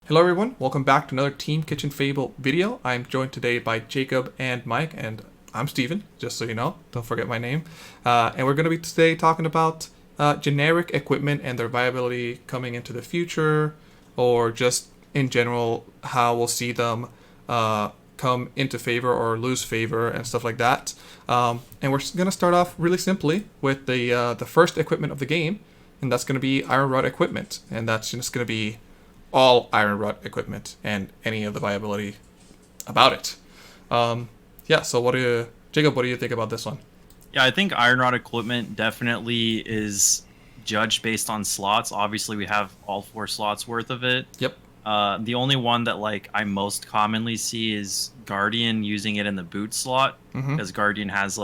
Hello everyone, welcome back to another Team Kitchen Fable video. I'm joined today by Jacob and Mike, and I'm Steven, just so you know, don't forget my name. And we're going to be today talking about generic equipment and their viability coming into the future, or just in general, how we'll see them come into favor or lose favor and stuff like that. And we're going to start off really simply with the first equipment of the game, and that's going to be Iron Rod equipment, and that's just going to be all Iron Rod equipment and any of the viability about it. Yeah, so Jacob, what do you think about this one? Yeah, I think Iron Rod equipment definitely is judged based on slots. Obviously, we have all 4 slots worth of it. Yep. The only one that I most commonly see is Guardian using it in the boot slot, because Guardian has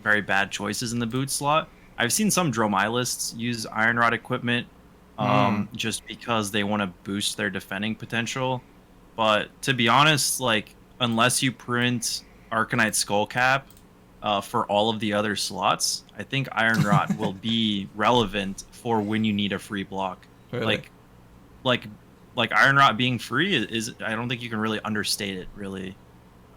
very bad choices in the boot slot. I've seen some Dromailists use Iron Rod equipment just because they want to boost their defending potential. But to be honest, unless you print Arcanite Skullcap for all of the other slots, I think Iron Rod will be relevant for when you need a free block. Really? Like Iron Rod being free is I don't think you can really understate it. Really,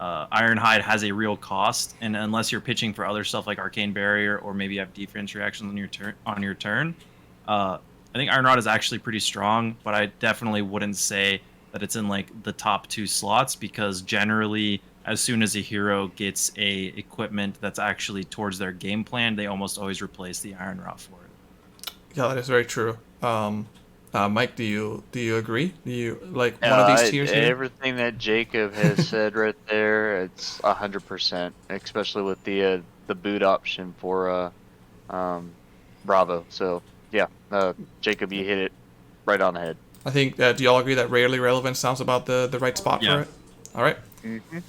Ironhide has a real cost, and unless you're pitching for other stuff like Arcane Barrier or maybe you have defense reactions on your turn, I think Iron Rod is actually pretty strong, but I definitely wouldn't say that it's in the top 2 slots, because generally as soon as a hero gets a equipment that's actually towards their game plan, they almost always replace the Iron Rod for it. Yeah, that is very true. Mike, do you agree? Do you like one of these tiers here? Everything that Jacob has said right there, it's 100%, especially with the boot option for Bravo. So yeah, Jacob, you hit it right on the head. I think, do y'all agree that rarely relevant sounds about the right spot for it? All right.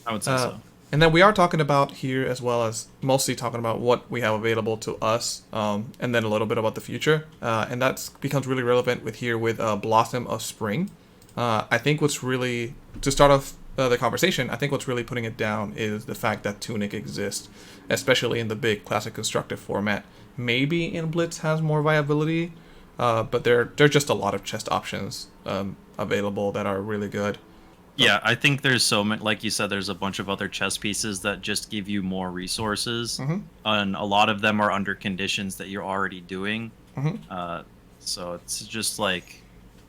I would say so. And then we are talking about here, as well as mostly talking about what we have available to us, and then a little bit about the future. And that becomes really relevant with Blossom of Spring. I think what's really, to start off the conversation, I think what's really putting it down is the fact that Tunic exists, especially in the big classic constructive format. Maybe in Blitz has more viability, but there are just a lot of chest options available that are really good. Yeah, I think there's so many, like you said, there's a bunch of other chess pieces that just give you more resources, and a lot of them are under conditions that you're already doing. So it's just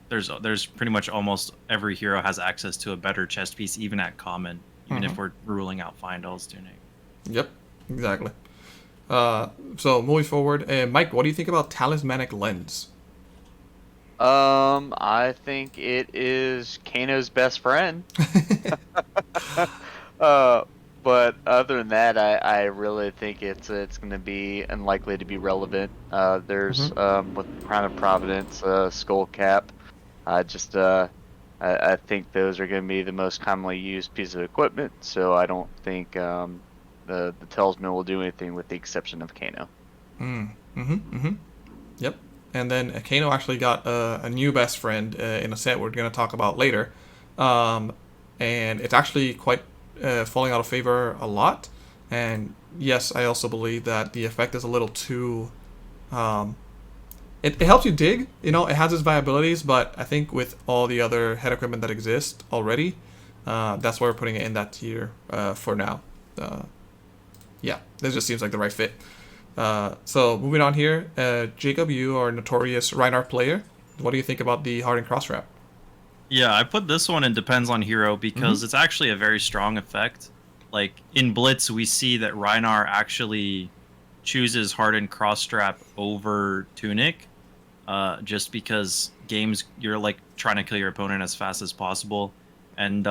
there's pretty much almost every hero has access to a better chest piece, even at common, even if we're ruling out Fyendals tunic. Yep, exactly. So moving forward, Mike, what do you think about Talismanic Lens? I think it is Kano's best friend. But other than that, I really think it's going to be unlikely to be relevant. There's with Crown of Providence, Skullcap. I think those are going to be the most commonly used piece of equipment. So I don't think the Talisman will do anything with the exception of Kano. Yep. And then Kano actually got a new best friend in a set we're going to talk about later. And it's actually quite falling out of favor a lot. And yes, I also believe that the effect is a little too... It helps you dig, it has its viabilities, but I think with all the other head equipment that exists already, that's why we're putting it in that tier for now. Yeah, this just seems like the right fit. So moving on here, Jacob, you are a notorious Reinhardt player. What do you think about the Hardened cross wrap? Yeah, I put this one in depends on hero because it's actually a very strong effect. Like in Blitz, we see that Reinhardt actually chooses Hardened cross strap over Tunic, just because games you're trying to kill your opponent as fast as possible, and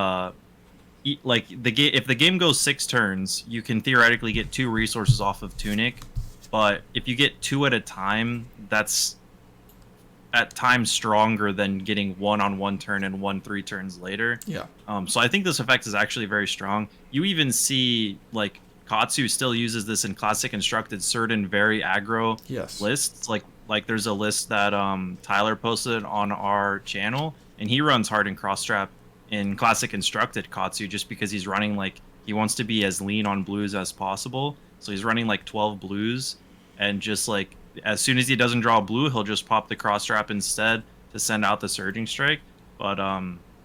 if the game goes 6 turns, you can theoretically get 2 resources off of Tunic. But if you get 2 at a time, that's at times stronger than getting 1 on 1 turn and 1 3 turns later. Yeah. So I think this effect is actually very strong. You even see Katsu still uses this in classic constructed certain very aggro lists. Like there's a list that Tyler posted on our channel, and he runs Hardened cross strap in classic constructed Katsu just because he's running he wants to be as lean on blues as possible. So he's running 12 blues, and just as soon as he doesn't draw blue, he'll just pop the cross trap instead to send out the surging strike. But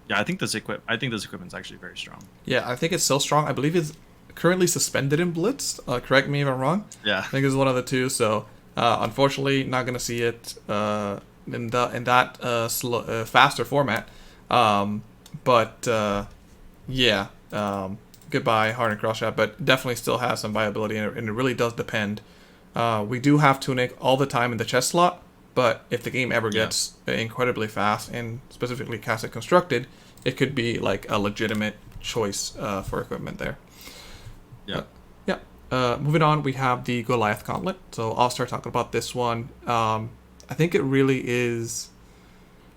Yeah, I think this equipment's actually very strong. Yeah, I think it's so strong. I believe it's currently suspended in Blitz. Correct me if I'm wrong. Yeah. I think it's one of the two. So unfortunately, not gonna see it in that faster format. But yeah, goodbye Hardened Crossstrap. But definitely still has some viability, and it really does depend. We do have Tunic all the time in the chest slot, but if the game ever gets incredibly fast, and specifically casted constructed, it could be like a legitimate choice for equipment there. Yeah. Moving on, we have the Goliath gauntlet. So I'll start talking about this one. I think it really is,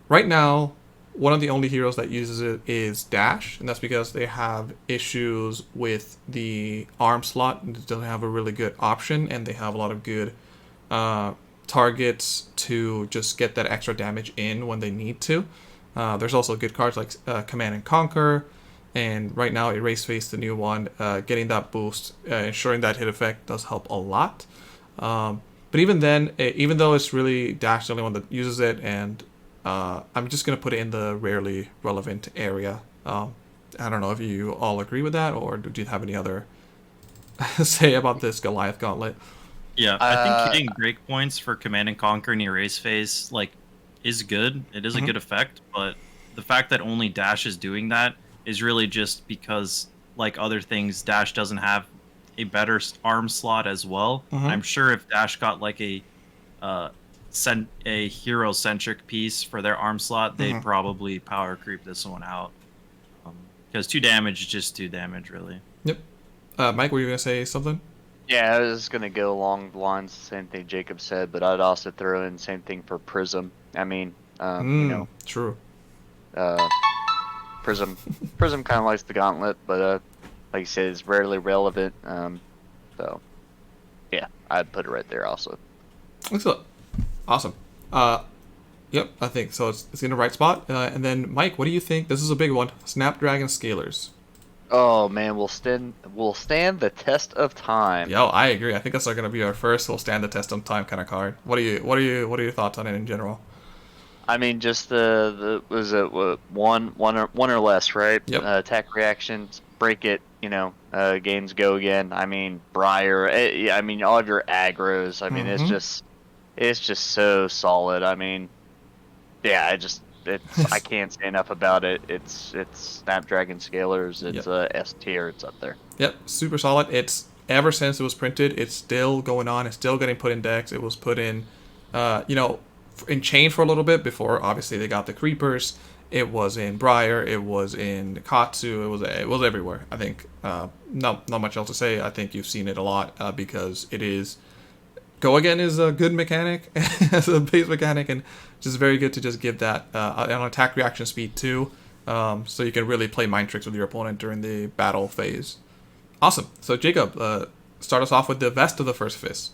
right now, one of the only heroes that uses it is Dash, and that's because they have issues with the arm slot. It doesn't have a really good option, and they have a lot of good targets to just get that extra damage in when they need to. There's also good cards like Command and Conquer, and right now Erase Face, the new one, getting that boost, ensuring that hit effect does help a lot. But even then, even though it's really Dash the only one that uses it, and I'm just going to put it in the rarely relevant area. I don't know if you all agree with that, or do you have any other say about this Goliath gauntlet? Yeah, I think hitting breakpoints for Command and Conquer and Erase Phase is good. It is a good effect, but the fact that only Dash is doing that is really just because, like other things, Dash doesn't have a better arm slot as well. I'm sure if Dash got like a hero-centric piece for their arm slot, they'd probably power creep this one out. Because 2 damage is just 2 damage, really. Yep. Mike, were you going to say something? Yeah, I was going to go along the lines, same thing Jacob said, but I'd also throw in same thing for Prism. I mean, you know. True. Prism kind of likes the gauntlet, but like you said, it's rarely relevant. So, yeah, I'd put it right there also. Excellent. Awesome. Yep, I think so. It's in the right spot. And then, Mike, what do you think? This is a big one. Snapdragon Scalers. Oh man, we'll stand the test of time. Yo, I agree. I think that's going to be our first will stand the test of time kind of card. What are your thoughts on it in general? I mean, just the was it one or less, right? Yep. Attack reactions, break it. You know, games go again. I mean, Briar. I mean, all of your aggros. I mean, it's just so solid. I mean, yeah, I can't say enough about it. It's Snapdragon Scalers. It's S tier. It's up there. Yep, super solid. It's ever since it was printed, it's still going on. It's still getting put in decks. It was put in, in Chain for a little bit before. Obviously, they got the Creepers. It was in Briar. It was in Katsu. It was everywhere. I think not much else to say. I think you've seen it a lot because it is. Go Again is a good mechanic as a base mechanic, and just very good to just give that an attack reaction speed too, so you can really play mind tricks with your opponent during the battle phase. Awesome. So Jacob, start us off with the best of the first fist.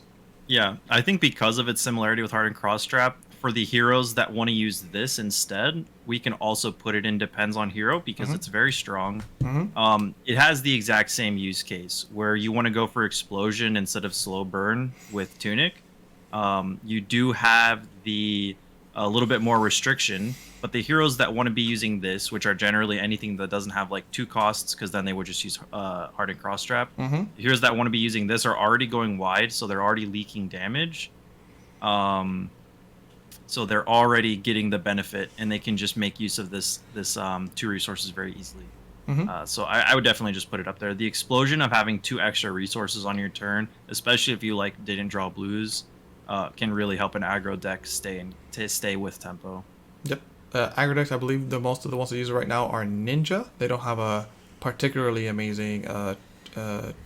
Yeah, I think because of its similarity with Hardened Crossstrap, for the heroes that want to use this instead, we can also put it in Depends on Hero because it's very strong. It has the exact same use case where you want to go for Explosion instead of Slow Burn with Tunic. You do have a little bit more restriction, but the heroes that want to be using this, which are generally anything that doesn't have like 2 costs, because then they would just use Hardened Crossstrap. The heroes that want to be using this are already going wide, so they're already leaking damage. So they're already getting the benefit, and they can just make use of this 2 resources very easily. So I would definitely just put it up there. The explosion of having 2 extra resources on your turn, especially if you didn't draw blues, can really help an aggro deck stay with tempo. Yep. Aggro decks, I believe most of the ones that use it right now are Ninja. They don't have a particularly amazing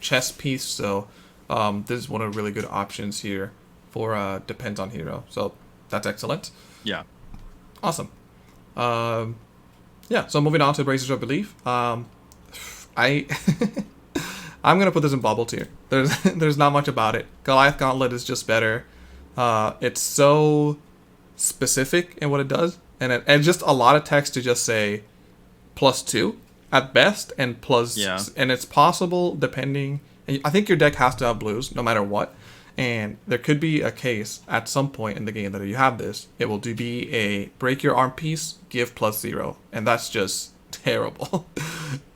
chess piece, so this is one of the really good options here for Depends on Hero. So that's excellent. Yeah. Awesome. So moving on to Bracers of Belief. I'm gonna put this in bubble tier. There's not much about it. Goliath Gauntlet is just better. It's so specific in what it does, and just a lot of text to just say +2 at best and plus. Yeah. And it's possible depending. I think your deck has to have blues no matter what. And there could be a case at some point in the game that if you have this, it will be a break your arm piece, give +0. And that's just terrible.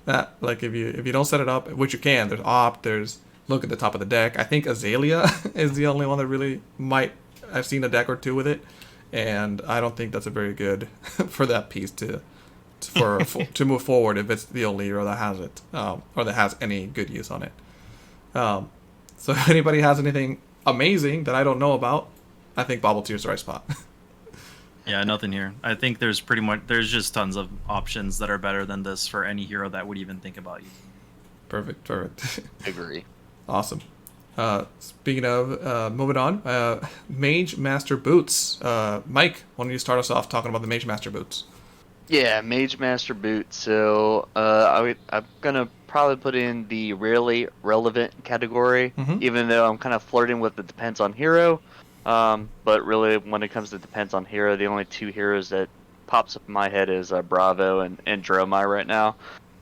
That like if you don't set it up, which you can, there's opt, there's look at the top of the deck. I think Azalea is the only one that really might. I've seen a deck or two with it, and I don't think that's a very good for that piece to move forward if it's the only hero that has it, or that has any good use on it. So if anybody has anything amazing that I don't know about, I think Bobble Tier's the right spot. Yeah, nothing here. I think there's just tons of options that are better than this for any hero that would even think about using it. Perfect. Agree. Awesome. Speaking of, moving on, Mage Master Boots. Mike, why don't you start us off talking about the Mage Master Boots? Yeah, Mage Master Boot. So I'm gonna probably put in the rarely relevant category, even though I'm kind of flirting with the depends on hero. But really, when it comes to depends on hero, the only two heroes that pops up in my head is Bravo and Dromai right now.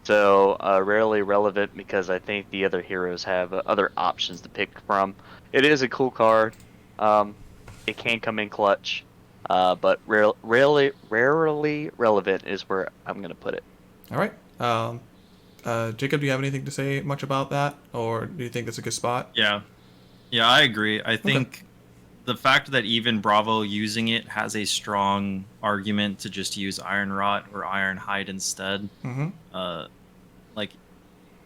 So rarely relevant because I think the other heroes have other options to pick from. It is a cool card. It can come in clutch, but rarely relevant is where I'm gonna put it. All right. Jacob, do you have anything to say much about that, or do you think that's a good spot? Yeah, I agree. I think the fact that even Bravo using it has a strong argument to just use Iron Rot or Iron Hide instead.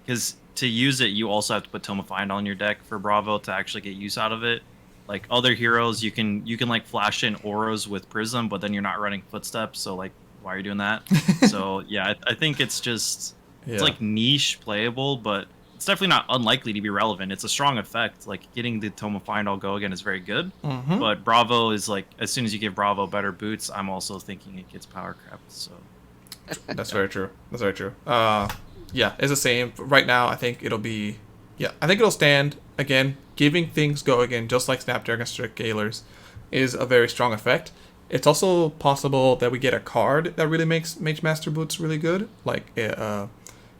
Because to use it, you also have to put Tome of Fyendal on your deck for Bravo to actually get use out of it. Like other heroes, you can like flash in auras with Prism, but then you're not running Footsteps, so like, why are you doing that? So yeah, I think it's just it's like niche playable, but it's definitely not unlikely to be relevant. It's a strong effect. Like getting the Tome of Fyendal go again is very good. But Bravo is like, as soon as you give Bravo better boots, I'm also thinking it gets power crept. So That's very true. Yeah, it's the same. Right now, I think it'll be... Yeah, I think it'll stand. Again, giving things go again, just like Snapdragon Strict Galers, is a very strong effect. It's also possible that we get a card that really makes Mage Master Boots really good. Like,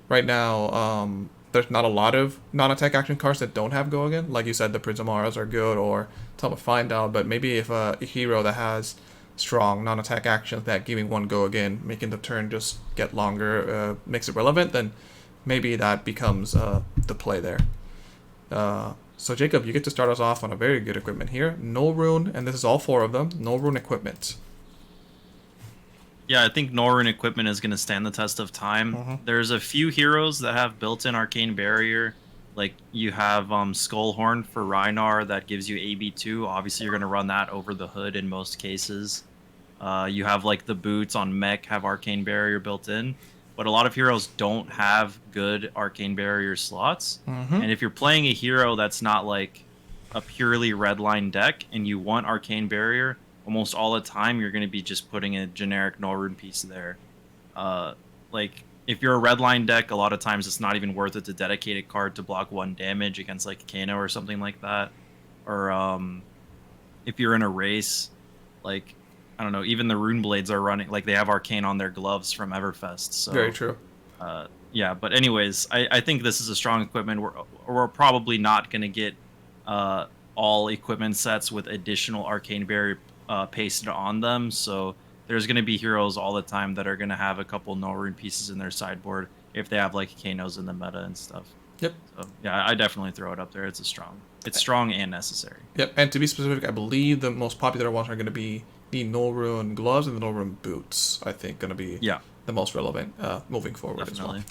right now, there's not a lot of non-attack action cards that don't have go again. Like you said, the Prism Auras are good, or Tome of Fyendal, but maybe if a hero that has strong non-attack actions that giving one go again, making the turn just get longer, makes it relevant, then maybe that becomes the play there. So Jacob, you get to start us off on a very good equipment here. No rune, and this is all four of them, no rune equipment. Yeah, I think no rune equipment is going to stand the test of time. There's a few heroes that have built-in Arcane Barrier. Like, you have Skullhorn for Rhynar that gives you AB2. Obviously, you're going to run that over the hood in most cases. You have, like, the boots on Mech have Arcane Barrier built in. But a lot of heroes don't have good Arcane Barrier slots. And if you're playing a hero that's not, like, a purely redline deck and you want Arcane Barrier, almost all the time you're going to be just putting a generic no rune piece there. Like, if you're a redline deck, a lot of times it's not even worth it to dedicate a card to block 1 damage against like Kano or something like that. Or if you're in a race, like, I don't know, even the Rune Blades are running, like they have Arcane on their gloves from Everfest. So very true. Yeah, but anyways, I think this is a strong equipment. We're probably not going to get all equipment sets with additional Arcane Barrier pasted on them, so there's going to be heroes all the time that are going to have a couple no rune pieces in their sideboard if they have like Kanos in the meta and stuff. Yep. So yeah, I definitely throw it up there. It's strong and necessary. Yep. And to be specific, I believe the most popular ones are going to be the no rune gloves and the no rune boots. I think going to be the most relevant moving forward definitely.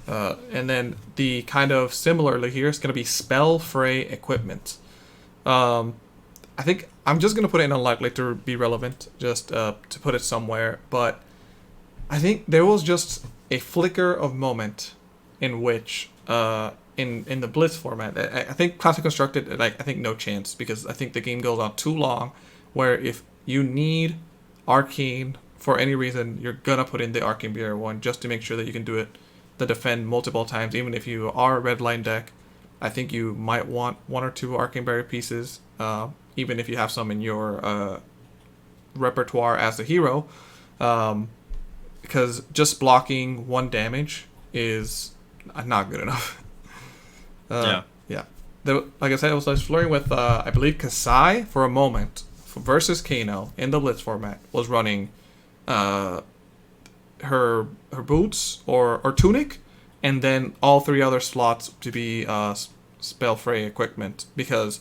As well. And then the kind of similarly here is going to be spell fray equipment. I think I'm just going to put it in unlikely to be relevant, just to put it somewhere. But I think there was just a flicker of moment in which, in the Blitz format, I think Classic Constructed, like, I think no chance, because I think the game goes on too long, where if you need Arcane for any reason, you're going to put in the Arcane Barrier one just to make sure that you can do it, the defend multiple times, even if you are a red line deck. I think you might want 1 or 2 Arcane Barrier pieces, even if you have some in your repertoire as a hero, because just blocking 1 damage is not good enough. Yeah. Like I said, I was flirting with, I believe, Kasai for a moment versus Kano in the Blitz format was running, her boots or tunic, and then all 3 other slots to be spell fray equipment, because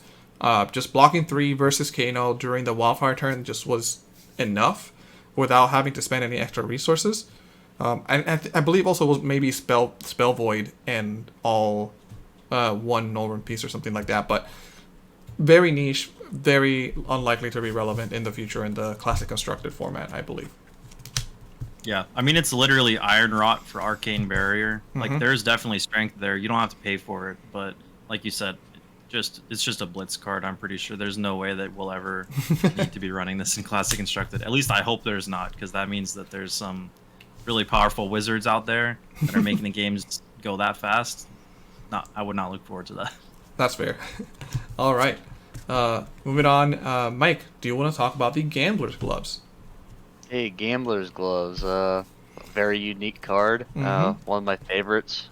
just blocking 3 versus Kano during the wildfire turn just was enough without having to spend any extra resources. I believe also was maybe spell void and all 1 Northern piece or something like that, but very niche, very unlikely to be relevant in the future in the classic constructed format, I believe. Yeah, I mean, it's literally Iron Rot for Arcane Barrier. Like, Mhm. there's definitely strength there. You don't have to pay for it, but like you said, it's just a blitz card. I'm pretty sure there's no way that we'll ever need to be running this in Classic Constructed. At least I hope there's not, because that means that there's some really powerful wizards out there that are making the games go that fast. I would not look forward to that. That's fair. All right. Moving on. Mike, do you want to talk about the Gambler's Gloves? Hey, Gambler's Gloves, very unique card, Mhm. one of my favorites.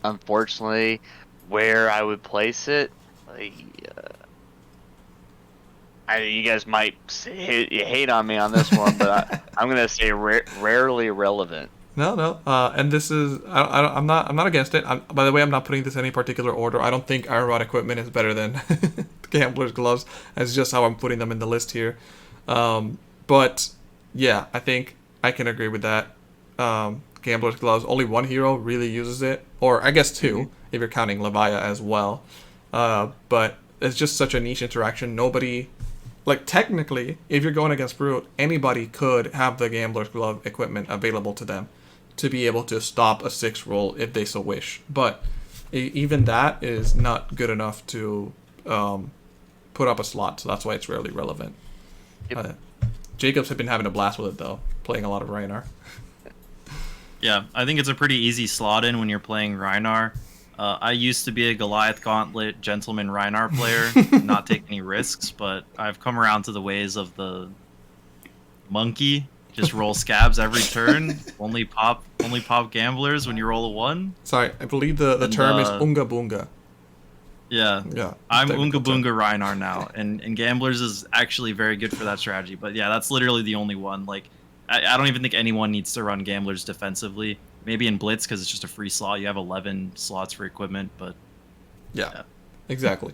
Unfortunately, where I would place it, you guys might hate on me on this one, but I'm gonna say rarely relevant. No. And this is I'm not against it. By the way, I'm not putting this in any particular order. I don't think Iron Rod equipment is better than Gambler's Gloves. That's just how I'm putting them in the list here. But yeah, I think I can agree with that. Gambler's Gloves, only 1 hero really uses it, or I guess 2 if you're counting Levia as well. But it's just such a niche interaction. Nobody, like, technically, if you're going against Brute, anybody could have the Gambler's Glove equipment available to them to be able to stop a 6 roll if they so wish. But even that is not good enough to put up a slot, so that's why it's rarely relevant. Yep. Jacobs have been having a blast with it, though, playing a lot of Rhinar. Yeah, I think it's a pretty easy slot in when you're playing Rhinar. I used to be a Goliath Gauntlet Gentleman Rhinar player, not take any risks, but I've come around to the ways of the monkey. Just roll scabs every turn. Only pop gamblers when you roll a 1. Sorry, I believe the term is Unga Boonga. Yeah. Yeah. I'm technical Unga term. Boonga Rhinar now, and Gamblers is actually very good for that strategy. But yeah, that's literally the only one. Like, I don't even think anyone needs to run Gamblers defensively. Maybe in Blitz, because it's just a free slot. You have 11 slots for equipment, but... Yeah. Exactly.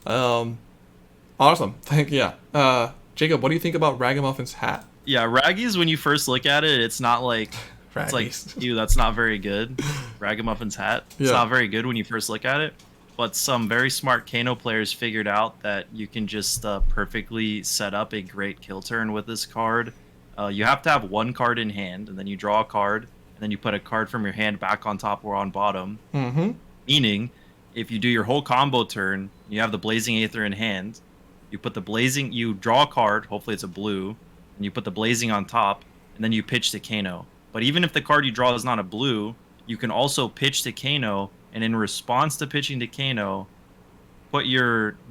Awesome. Jacob, what do you think about Ragamuffins' hat? Yeah, Raggies, when you first look at it, it's not like... It's like, Raggies. ew, that's not very good. Ragamuffins' hat. It's Yeah. not very good when you first look at it. But some very smart Kano players figured out that you can just perfectly set up a great kill turn with this card. You have to have 1 card in hand, and then you draw a card, and then you put a card from your hand back on top or on bottom. Mm-hmm. Meaning, if you do your whole combo turn, you have the Blazing Aether in hand, you draw a card, hopefully it's a blue, and you put the Blazing on top, and then you pitch to Kano. But even if the card you draw is not a blue, you can also pitch to Kano, and in response to pitching to Kano,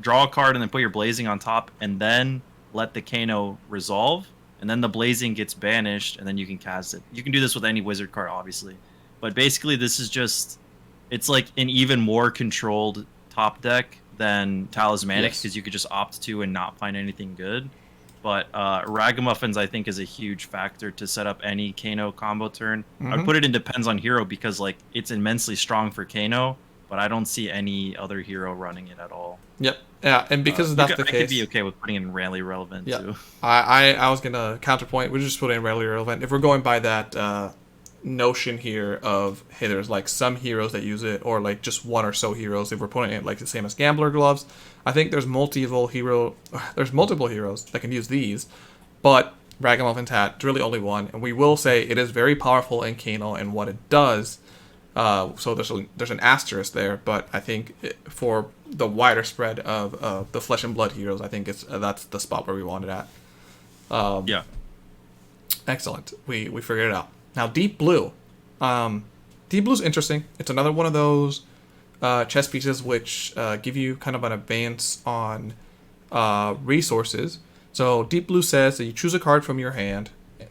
draw a card and then put your Blazing on top, and then let the Kano resolve, and then the Blazing gets banished, and then you can cast it. You can do this with any wizard card, obviously. But basically, this is just... It's like an even more controlled top deck than Talismanic, because you could just opt to and not find anything good. But Ragamuffins, I think, is a huge factor to set up any Kano combo turn. I would put it in depends on hero, because like it's immensely strong for Kano, but I don't see any other hero running it at all. Yep. Yeah, and because that's the I case... could be okay with putting it in rarely relevant, too. I was going to counterpoint. We're just putting in rarely relevant. If we're going by that notion here of, hey, there's like some heroes that use it, or like just 1 or so heroes, if we're putting it like the same as Gambler Gloves, I think there's multiple heroes that can use these, but Ragamuffins hat, it's really only 1, and we will say it is very powerful in Kano and what it does. So there's an asterisk there, but I think for the wider spread of the Flesh and Blood heroes, I think that's the spot where we want it at. Yeah. Excellent. We figured it out. Now, Deep Blue. Deep Blue's interesting. It's another one of those chess pieces which give you kind of an advance on resources. So Deep Blue says that you choose a card from your hand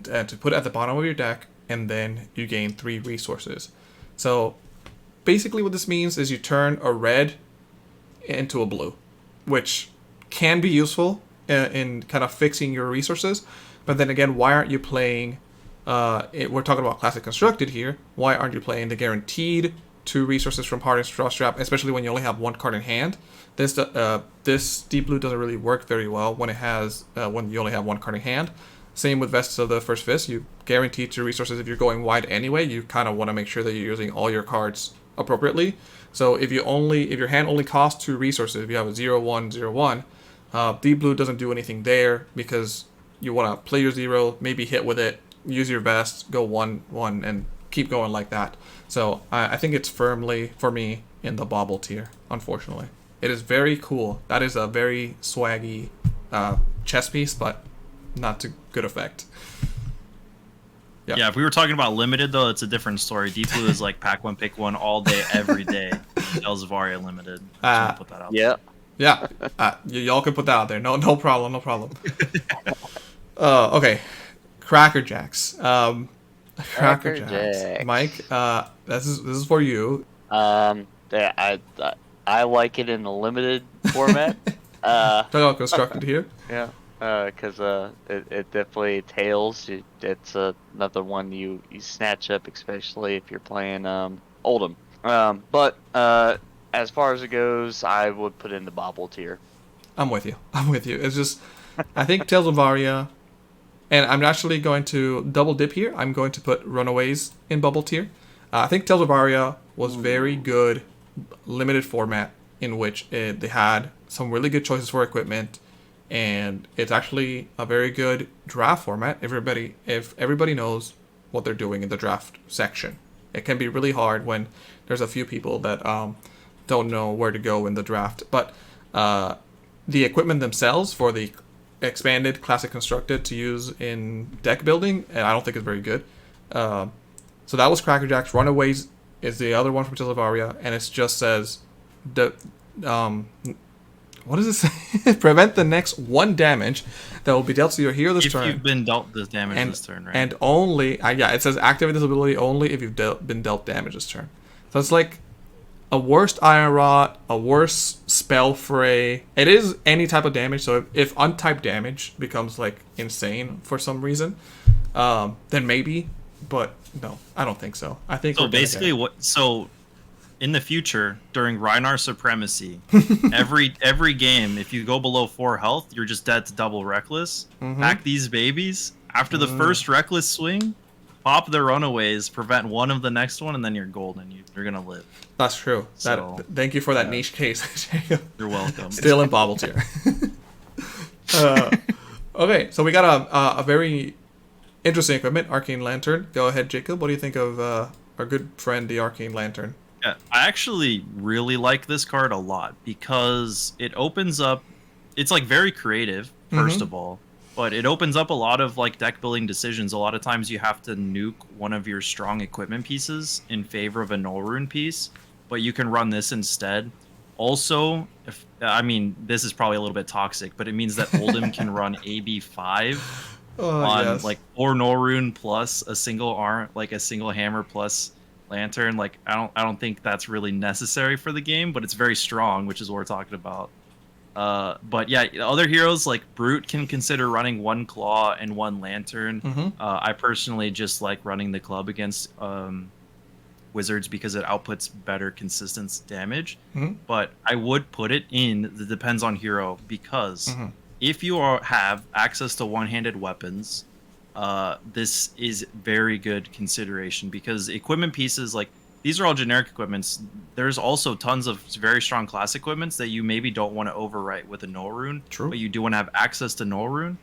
and to put it at the bottom of your deck, and then you gain 3 resources. So basically what this means is you turn a red into a blue, which can be useful in kind of fixing your resources. But then again, why aren't you playing we're talking about classic constructed here. Why aren't you playing the guaranteed 2 resources from Hardened Straw Strap, especially when you only have 1 card in hand? This deep blue doesn't really work very well when when you only have 1 card in hand. Same with Vests of the First Fist. You guarantee 2 resources if you're going wide anyway. You kind of want to make sure that you're using all your cards appropriately. So if your hand only costs 2 resources, if you have a 0/1, 0/1, deep blue doesn't do anything there because you want to play your 0, maybe hit with it, use your Vest, go 1/1, and keep going like that. So I think it's firmly, for me, in the bauble tier, unfortunately. It is very cool. That is a very swaggy chess piece, but not to good effect. Yeah, if we were talking about limited, though, it's a different story. Deep blue is like pack 1, pick 1 all day, every day. Elzavaria limited. Put that out there. Yeah. Y'all can put that out there. No problem. Okay. Cracker Jacks. Cracker Jacks. Mike, this is for you. Yeah, I like it in the limited format. Talk about constructed here. Yeah. Because it definitely tails. It's another one you snatch up, especially if you're playing Oldhim. But as far as it goes, I would put in the bauble tier. I'm with you. It's just, I think Tales of Aria, and I'm actually going to double dip here. I'm going to put Runaways in bubble tier. I think Tales of Aria was very good limited format in which they had some really good choices for equipment. And it's actually a very good draft format if everybody knows what they're doing in the draft section. It can be really hard when there's a few people that don't know where to go in the draft. But the equipment themselves for the expanded classic constructed to use in deck building, and I don't think it's very good. So that was Cracker Jacks. Runaways is the other one from Tales of Aria, and it just says what does it say? Prevent the next 1 damage that will be dealt to your hero this turn. If you've been dealt this damage this turn, right? And only, it says activate this ability only if you've been dealt damage this turn. So it's like a worse Iron Rot, a worse Spell Fray. It is any type of damage, so if untyped damage becomes like insane for some reason, then maybe, but no, I don't think so. I think so. Basically, in the future, during Rhinar Supremacy, every game, if you go below 4 health, you're just dead to double Reckless. Pack these babies. After the first Reckless swing, pop the Runaways, prevent one of the next one, and then you're golden. You're going to live. That's true. Thank you for that niche case. You're welcome. Still in bauble tier. Okay, so we got a very interesting equipment, Arcane Lantern. Go ahead, Jacob. What do you think of our good friend, the Arcane Lantern? Yeah, I actually really like this card a lot because it opens up. It's like very creative, first of all, but it opens up a lot of like deck building decisions. A lot of times you have to nuke one of your strong equipment pieces in favor of a null rune piece, but you can run this instead. Also, this is probably a little bit toxic, but it means that Oldhim can run AB5 on like 4 null rune plus a single arm, like a single hammer plus Lantern. Like I don't think that's really necessary for the game, but it's very strong, which is what we're talking about. But yeah, other heroes like Brute can consider running 1 claw and 1 lantern. I personally just like running the club against wizards because it outputs better consistent damage. But I would put it in the depends on hero because if you have access to one-handed weapons, this is very good consideration because equipment pieces like these are all generic equipments. There's also tons of very strong class equipments that you maybe don't want to overwrite with a null rune, but you do want to have access to null rune.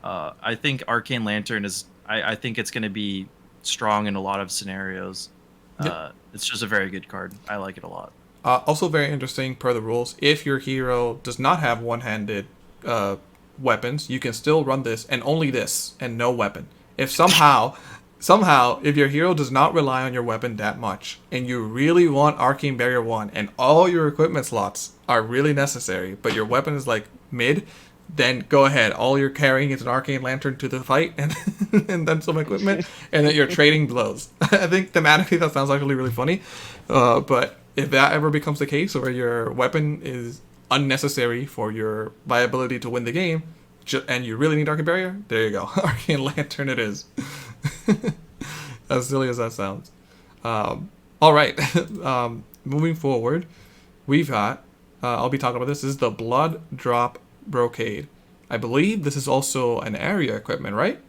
I think Arcane Lantern is. I think it's going to be strong in a lot of scenarios. It's just a very good card. I like it a lot. Also very interesting per the rules. If your hero does not have one-handed weapons, you can still run this and only this and no weapon. If somehow if your hero does not rely on your weapon that much and you really want Arcane Barrier 1 and all your equipment slots are really necessary, but your weapon is like mid, then go ahead. All you're carrying is an Arcane Lantern to the fight and and then some equipment, and then you're trading blows. I think thematically that sounds actually really funny, but if that ever becomes the case where your weapon is unnecessary for your viability to win the game, and you really need Arcane Barrier, there you go. Arcane Lantern it is. As silly as that sounds. All right. Moving forward, we've got. I'll be talking about this. This is the Blood Drop Brocade. I believe this is also an area equipment, right?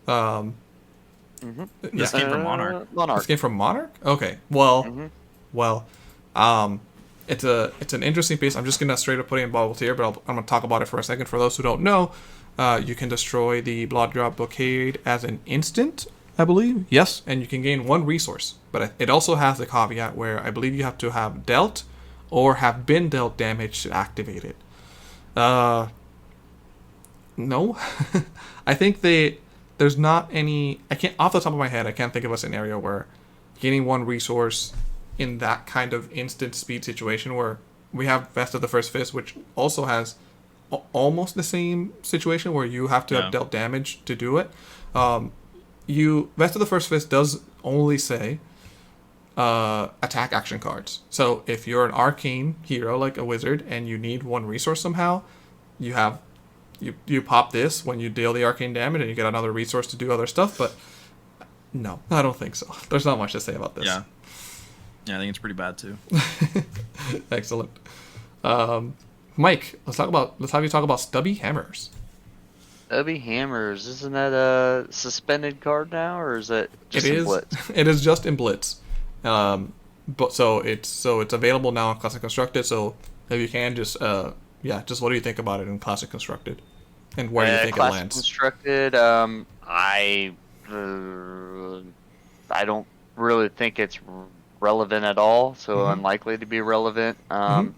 This came from Monarch. This came from Monarch. Okay. Well, well, it's an interesting piece. I'm just gonna straight up put it in bubbles here, but I'm gonna talk about it for a second. For those who don't know, you can destroy the Blood Drop Brocade as an instant, I believe. Yes, and you can gain 1 resource, but it also has the caveat where I believe you have to have dealt or have been dealt damage to activate it. No, I think there's not any. I can't off the top of my head. I can't think of a scenario where gaining 1 resource in that kind of instant speed situation where we have Vest of the First Fist, which also has almost the same situation where you have to have dealt damage to do it. Vest of the First Fist does only say attack action cards. So if you're an arcane hero like a wizard and you need 1 resource somehow, you pop this when you deal the arcane damage and you get another resource to do other stuff. But no, I don't think so. There's not much to say about this. Yeah, I think it's pretty bad too. Excellent. Mike, let's have you talk about Stubby Hammers. Stubby Hammers, isn't that a suspended card now, or is that just in Blitz? It is just in Blitz. But so it's available now in Classic Constructed. So if you can just just what do you think about it in Classic Constructed, and where do you think it lands? Constructed, I don't really think it's relevant at all. So unlikely to be relevant. I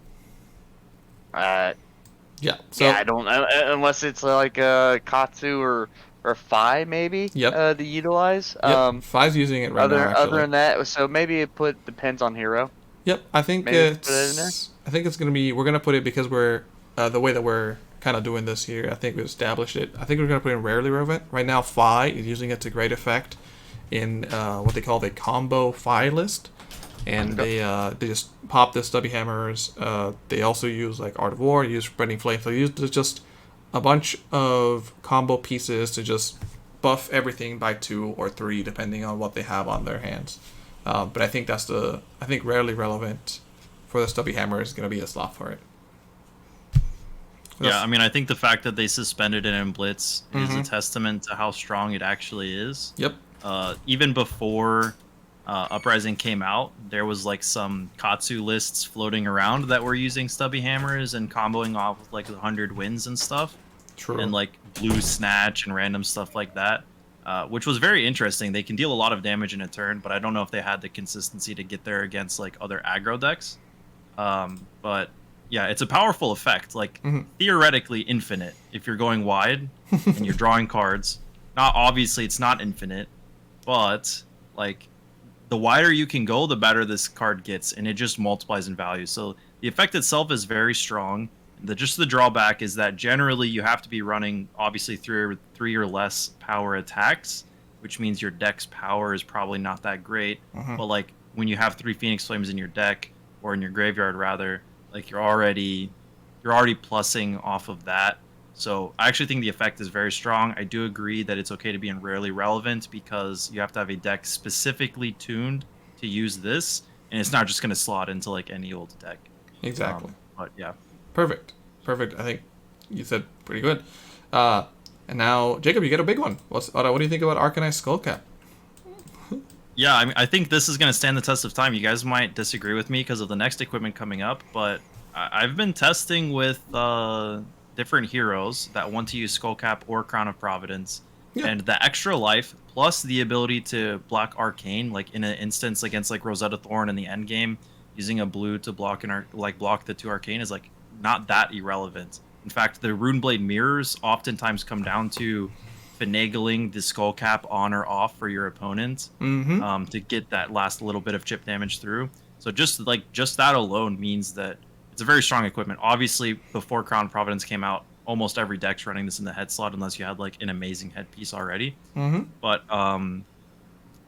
don't unless it's like Katsu or Phi maybe. To utilize. Phi's using it right now. Other than that, so maybe it depends on hero. Yep, I think it's gonna be. We're gonna put it because we're the way that we're kind of doing this here. I think we established it. I think we're gonna put it in rarely relevant. Right now, Phi is using it to great effect in what they call the combo Phi list. And they just pop the Stubby Hammers. They also use like Art of War, use Spreading Flame. So they use just a bunch of combo pieces to just buff everything by 2 or 3, depending on what they have on their hands. But I think rarely relevant for the Stubby Hammer is going to be a slot for it. Yeah, I mean, I think the fact that they suspended it in Blitz is a testament to how strong it actually is. Yep. Even before Uprising came out, there was like some Katsu lists floating around that were using Stubby Hammers and comboing off with like 100 wins and stuff. True. And like blue snatch and random stuff like that, which was very interesting. They can deal a lot of damage in a turn, but I don't know if they had the consistency to get there against like other aggro decks. But yeah, it's a powerful effect, like theoretically infinite if you're going wide and you're drawing cards. Not obviously it's not infinite, but like the wider you can go, the better this card gets, and it just multiplies in value. So the effect itself is very strong. The drawback is that generally you have to be running obviously three or less power attacks, which means your deck's power is probably not that great. But like when you have 3 Phoenix Flames in your deck, or in your graveyard rather, like you're already plussing off of that. So I actually think the effect is very strong. I do agree that it's okay to be in rarely relevant because you have to have a deck specifically tuned to use this, and it's not just going to slot into like any old deck. Exactly. But yeah. Perfect. I think you said pretty good. And now, Jacob, you get a big one. What do you think about Arcanite Skullcap? Yeah, I mean, I think this is going to stand the test of time. You guys might disagree with me because of the next equipment coming up, but I've been testing with different heroes that want to use Skullcap or Crown of Providence, and the extra life plus the ability to block Arcane, like in an instance against like Rosetta Thorn in the end game, using a blue to block block the 2 Arcane is like not that irrelevant. In fact, the Runeblade mirrors oftentimes come down to finagling the Skullcap on or off for your opponent to get that last little bit of chip damage through. So just that alone means that it's a very strong equipment. Obviously, before Crown of Providence came out, almost every deck's running this in the head slot unless you had like an amazing headpiece already. But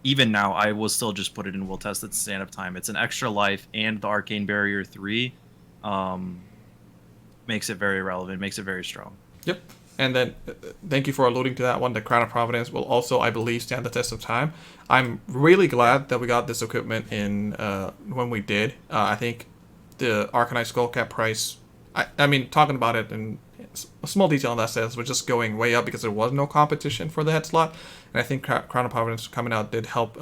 even now, I will still just put it in. We'll test it stand up time. It's an extra life, and the Arcane Barrier 3 makes it very relevant, makes it very strong. Yep. And then, thank you for alluding to that one. The Crown of Providence will also, I believe, stand the test of time. I'm really glad that we got this equipment in when we did. I think the Arcanite Skullcap price, I mean, talking about it in a small detail in that sense, was just going way up because there was no competition for the head slot. And I think Crown of Providence coming out did help,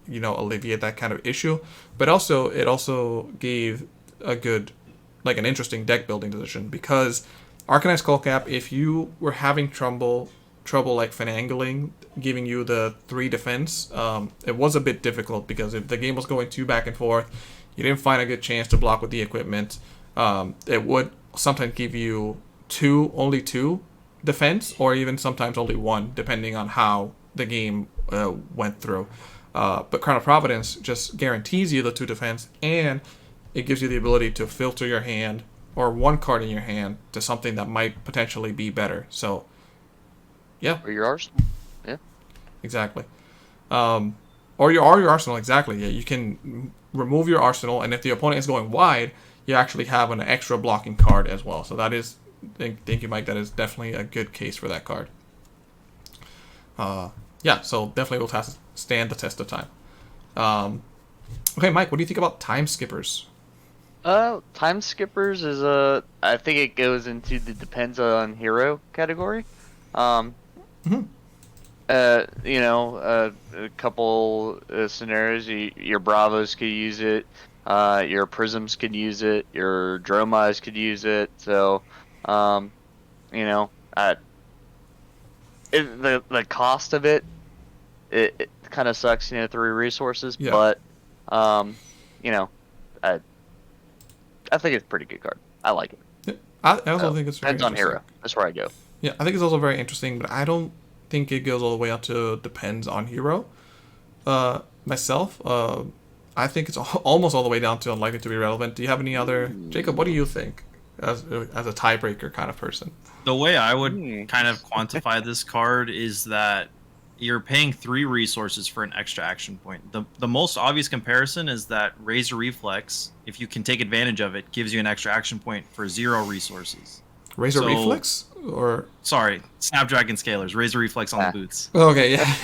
alleviate that kind of issue. But also, it also gave a good, like an interesting deck building decision because Arcanite Skullcap, if you were having trouble like finagling, giving you the 3 defense, it was a bit difficult because if the game was going too back and forth, you didn't find a good chance to block with the equipment. It would sometimes give you only two defense, or even sometimes only 1, depending on how the game went through. But Crown of Providence just guarantees you the 2 defense, and it gives you the ability to filter your hand or 1 card in your hand to something that might potentially be better. So, yeah. Or your arsenal. Yeah. Exactly. Or your arsenal, exactly. Yeah, you can remove your arsenal, and if the opponent is going wide, you actually have an extra blocking card as well. So that is, thank you, Mike, that is definitely a good case for that card. Yeah, so definitely will stand the test of time. Okay, Mike, what do you think about time skippers? Time skippers is I think it goes into the depends on hero category. Mm-hmm. A couple scenarios. Your Bravos could use it. Your Prisms could use it. Your Dromize could use it. So, the cost of it kind of sucks. 3 resources, Yeah. but I think it's a pretty good card. I like it. Yeah, I also think it's very depends on interesting. hero. That's where I go. Yeah, I think it's also very interesting, but I don't think it goes all the way up to depends on hero. Myself, I think it's almost all the way down to unlikely to be relevant. Do you have any other, Jacob? What do you think as a tiebreaker kind of person? The way I would kind of quantify this card is that you're paying 3 resources for an extra action point. The most obvious comparison is that Razor Reflex, if you can take advantage of it, gives you an extra action point for 0 resources. Razor Reflex? Or sorry, Snapdragon Scalers. Razor Reflex on the boots. Okay, yeah.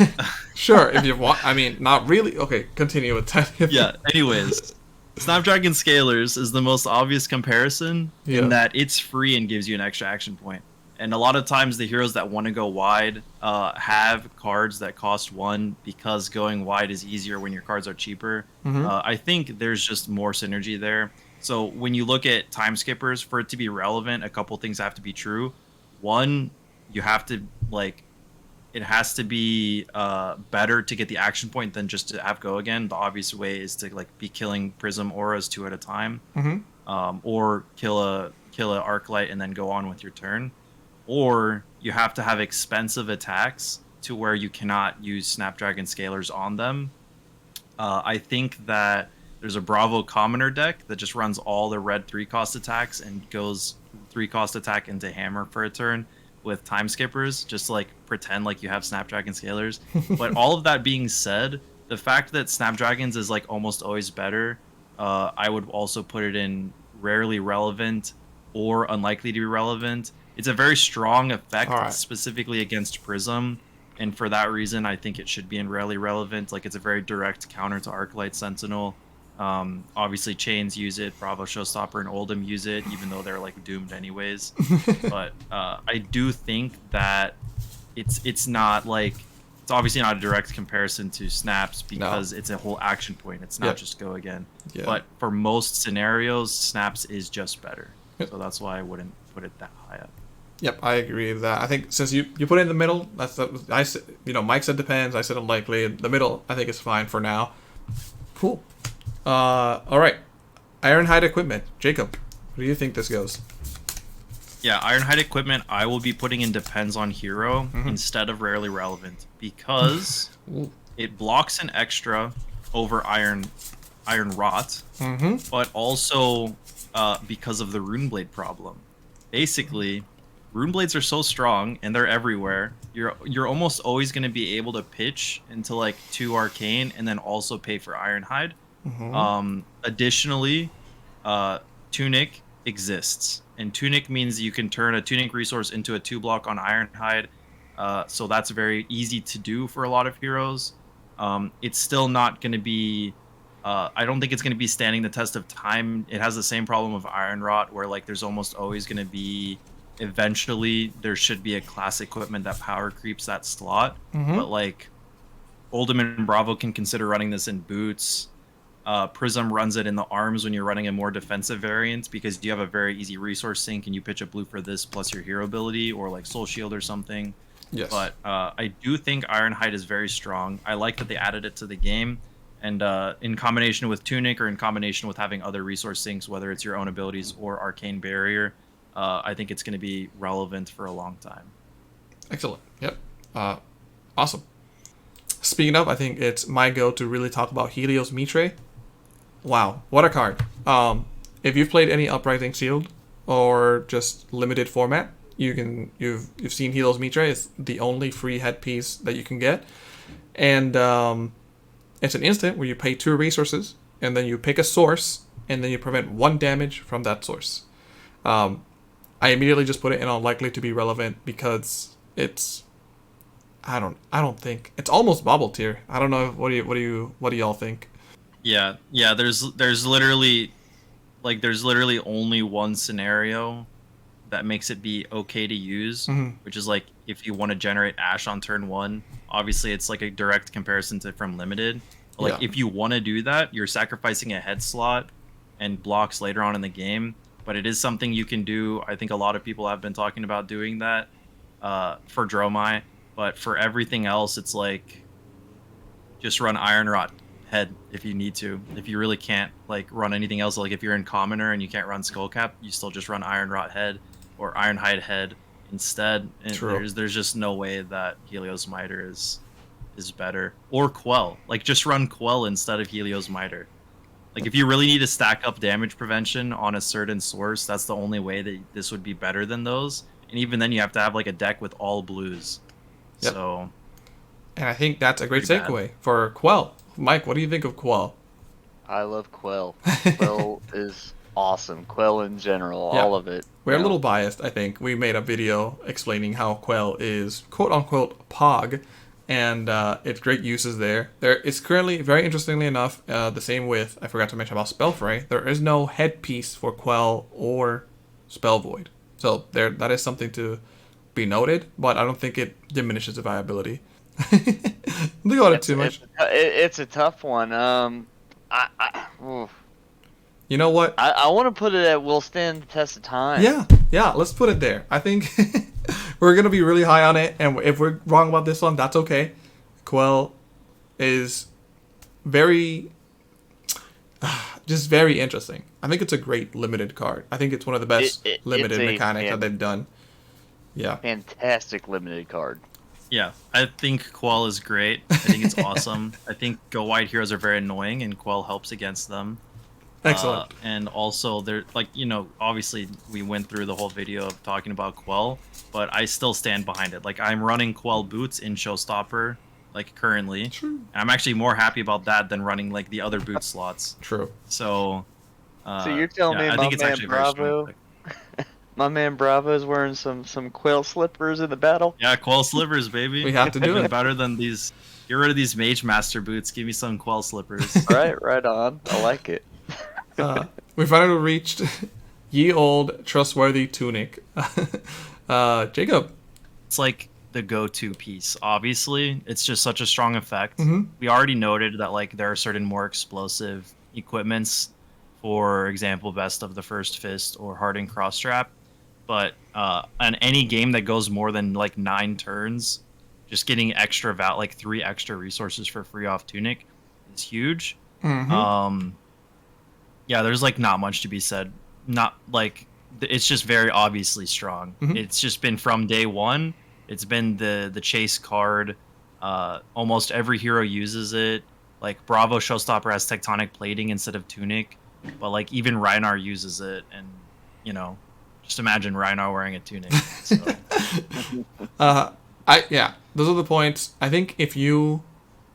Sure, if you want. I mean, not really. Okay, continue with that. Yeah, anyways. Snapdragon Scalers is the most obvious comparison in that it's free and gives you an extra action point. And a lot of times the heroes that want to go wide have cards that cost 1 because going wide is easier when your cards are cheaper. Mm-hmm. I think there's just more synergy there. So when you look at time skippers, for it to be relevant, a couple things have to be true. 1, you have to, it has to be better to get the action point than just to have go again. The obvious way is to be killing Prism auras 2 at a time. Mm-hmm. Or kill a Arclight and then go on with your turn. Or you have to have expensive attacks to where you cannot use Snapdragon Scalers on them. I think that there's a Bravo Commoner deck that just runs all the red 3-cost attacks and goes 3-cost attack into Hammer for a turn with Time Skippers, just to pretend like you have Snapdragon Scalers. But all of that being said, the fact that Snapdragons is almost always better, I would also put it in rarely relevant or unlikely to be relevant. It's a very strong effect, specifically against Prism, and for that reason, I think it should be in rarely relevant. It's a very direct counter to Arclight Sentinel. Obviously, Chains use it, Bravo Showstopper and Oldham use it, even though they're doomed anyways. But I do think that it's not it's obviously not a direct comparison to Snaps because it's a whole action point. It's not just go again. Yeah. But for most scenarios, Snaps is just better. So that's why I wouldn't put it that high up. Yep, I agree with that. I think since you put it in the middle, I said, Mike said depends, I said unlikely. The middle, I think, is fine for now. Cool. All right, Ironhide equipment. Jacob, where do you think this goes? Yeah, Ironhide equipment, I will be putting in depends on hero instead of rarely relevant because it blocks an extra over Iron Rot, but also because of the Rune Blade problem. Basically, Rune Blades are so strong and they're everywhere. You're almost always going to be able to pitch into 2 Arcane and then also pay for Ironhide. Additionally, Tunic exists. and tunic means you can turn a tunic resource into a 2-block on Ironhide. So that's very easy to do for a lot of heroes. It's still not going to be. I don't think it's going to be standing the test of time. It has the same problem of Iron Rot, where like there's almost always going to be. Eventually, there should be a class equipment that power creeps that slot. But like, Oldhim and Bravo can consider running this in boots. Prism runs it in the arms when you're running a more defensive variant because you have a very easy resource sink and you pitch a blue for this plus your hero ability or like Soul Shield or something. Yes. But I do think Ironhide is very strong. I like that they added it to the game. And in combination with Tunic or in combination with having other resource sinks, whether it's your own abilities or Arcane Barrier, I think it's going to be relevant for a long time. Excellent. Yep. Awesome. Speaking of, I think it's my go to really talk about Helios Mitre. Wow, what a card. If you've played any Uprising Shield or just limited format, you've seen Helios Mitre. It's the only free headpiece that you can get. And it's an instant where you pay 2 resources, and then you pick a source, and then you prevent 1 damage from that source. I immediately just put it in unlikely to be relevant because it's I don't think it's almost bobble tier. I don't know. What do y'all think? Yeah. There's literally only one scenario that makes it be okay to use, which is like if you want to generate Ash on turn 1. Obviously, it's like a direct comparison to from limited. But like if you want to do that, you're sacrificing a head slot and blocks later on in the game. But it is something you can do. I think a lot of people have been talking about doing that for Dromai. But for everything else, it's like just run Iron Rot head if you need to. If you really can't like run anything else, like if you're in Commoner and you can't run Skullcap, you still just run Iron Rot head or Ironhide head instead. And there's just no way that Helios Mitre is better. Or Quell. Like just run Quell instead of Helios Mitre. Like if you really need to stack up damage prevention on a certain source, that's the only way that this would be better than those. And even then you have to have like a deck with all blues. Yep. So, and I think that's a great segue for Quell. Mike, what do you think of Quell? I love Quell. Quell is awesome. Quell in general, all of it. We're a little biased, I think. We made a video explaining how Quell is quote-unquote POG, and its great uses there. It's currently, very interestingly enough, the same with, I forgot to mention about Spell Fray. There is no headpiece for Quell or Spell Void. So that is something to be noted, but I don't think it diminishes the viability. Look at it too much. It's a tough one. You know what? I want to put it at will stand the test of time. Yeah. Let's put it there. I think we're gonna be really high on it, and if we're wrong about this one, that's okay. Quell is very, just very interesting. I think it's a great limited card. I think it's one of the best limited mechanics that they've done. Yeah. Fantastic limited card. Yeah, I think Quell is great. I think it's awesome. I think Go White heroes are very annoying, and Quell helps against them. Excellent. And also, they're like, obviously we went through the whole video of talking about Quell, but I still stand behind it. Like, I'm running Quell boots in Showstopper, like, currently. True. And I'm actually more happy about that than running, like, the other boot slots. True. So you're telling me my man Bravo... My man Bravo's wearing some Quell slippers in the battle? Yeah, Quell slippers, baby. We have to do it. Better than these... Get rid of these Mage Master boots. Give me some Quell slippers. Right on. I like it. We finally reached ye old trustworthy tunic. Jacob. It's like the go-to piece. Obviously, it's just such a strong effect. Mm-hmm. We already noted that like there are certain more explosive equipments. For example, Best of the First Fist or Hardened Crossstrap. But on any game that goes more than like 9 turns, just getting extra like 3 extra resources for free off Tunic is huge. Mm-hmm. Yeah, there's like not much to be said. Not like it's just very obviously strong. Mm-hmm. It's just been from day one. It's been the chase card. Almost every hero uses it. Like Bravo Showstopper has Tectonic Plating instead of Tunic, but like even Rhinar uses it, and just imagine Rhinar wearing a tunic. So. Those are the points. I think if you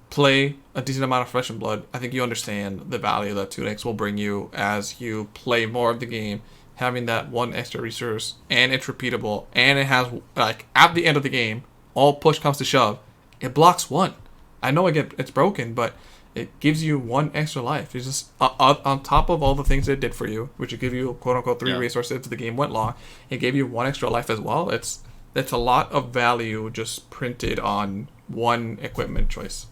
play a decent amount of Flesh and Blood, I think you understand the value that tunics will bring you as you play more of the game, having that one extra resource, and it's repeatable, and it has, like, at the end of the game, all push comes to shove, it blocks 1. I know it's broken, but it gives you 1 extra life. It's just on top of all the things it did for you, which would give you quote unquote 3 resources if the game went long. It gave you 1 extra life as well. It's a lot of value just printed on 1 equipment choice.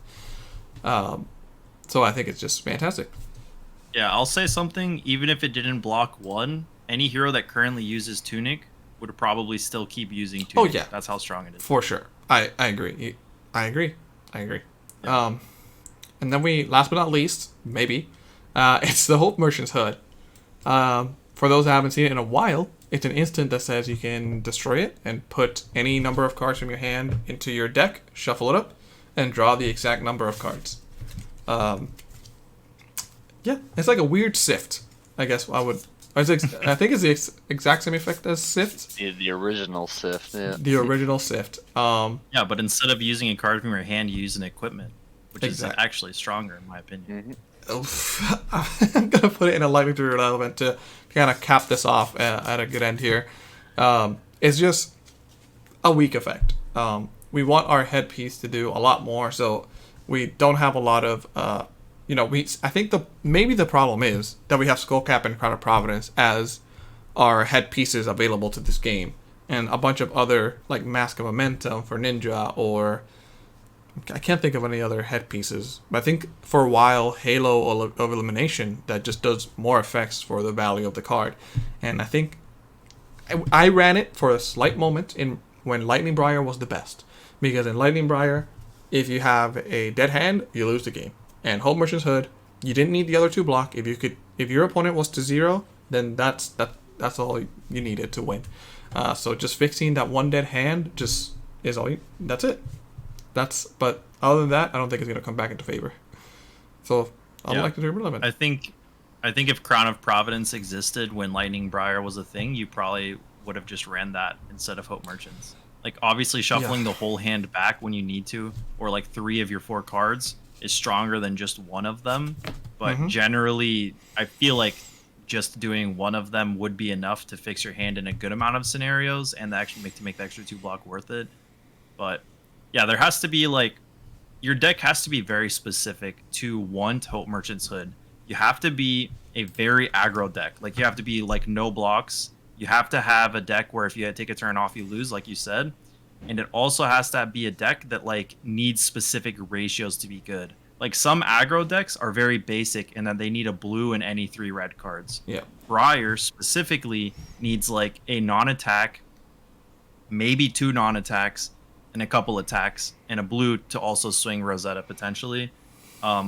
So I think it's just fantastic. Yeah, I'll say something. Even if it didn't block 1, any hero that currently uses Tunic would probably still keep using Tunic. Oh yeah, that's how strong it is. For sure. I agree. I agree. Yeah. And then last but not least, maybe, it's the Hope Merchant's Hood. For those that haven't seen it in a while, it's an instant that says you can destroy it and put any number of cards from your hand into your deck, shuffle it up, and draw the exact number of cards. Yeah, it's like a weird sift, I guess I think it's the exact same effect as sift. The original sift, yeah. The original sift. Yeah, but instead of using a card from your hand, you use an equipment, which is actually stronger in my opinion. I'm gonna put it in a lightning to relevant to kind of cap this off at a good end here. It's just a weak effect. We want our headpiece to do a lot more, so we don't have a lot of I think maybe the problem is that we have Skullcap and Crown of Providence as our headpieces available to this game, and a bunch of other, like Mask of Momentum for Ninja, or I can't think of any other headpieces. But I think for a while, Halo of Illumination that just does more effects for the value of the card, and I think I ran it for a slight moment when Lightning Briar was the best, because in Lightning Briar, if you have a dead hand, you lose the game. And Hope Merchant's Hood, you didn't need the other 2 block. If your opponent was to 0, then that's all you needed to win. So just fixing that 1 dead hand just is all. That's it. But other than that, I don't think it's gonna come back into favor. So I'd like to do relevant. I think if Crown of Providence existed when Lightning Briar was a thing, you probably would have just ran that instead of Hope Merchants. Like, obviously shuffling the whole hand back when you need to, or like 3 of your 4 cards, is stronger than just 1 of them. But generally, I feel like just doing 1 of them would be enough to fix your hand in a good amount of scenarios and actually make the extra 2 block worth it. But yeah, there has to be, like, your deck has to be very specific to want Hope Merchant's Hood. You have to be a very aggro deck. Like, you have to be like no blocks. You have to have a deck where if you take a turn off, you lose, like you said. And it also has to be a deck that, like, needs specific ratios to be good. Like, some aggro decks are very basic in that they need a blue and any 3 red cards. Yeah. Briar specifically needs, like, a non-attack, maybe 2 non-attacks, and a couple attacks, and a blue to also swing Rosetta potentially,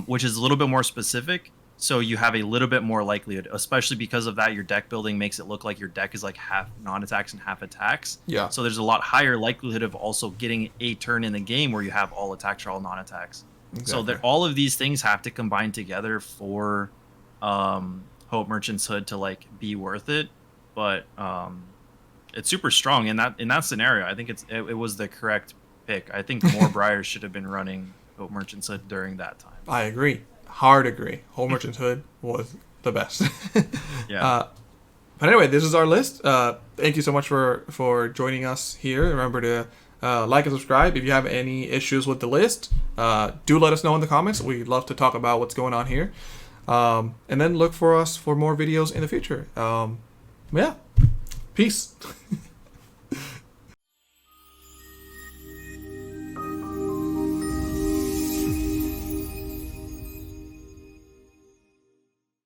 which is a little bit more specific. So you have a little bit more likelihood, especially because of that. Your deck building makes it look like your deck is like half non-attacks and half attacks. Yeah. So there's a lot higher likelihood of also getting a turn in the game where you have all attacks or all non-attacks. Exactly. So that all of these things have to combine together for Hope Merchant's Hood to, like, be worth it. But it's super strong in that scenario. I think it was the correct pick. I think more Briars should have been running Hope Merchant's Hood during that time. I agree. Hard agree. Hope Merchant's Hood was the best. Yeah. But anyway, this is our list. Thank you so much for joining us here. Remember to like and subscribe. If you have any issues with the list, do let us know in the comments. We'd love to talk about what's going on here. And then look for us for more videos in the future. Yeah. Peace.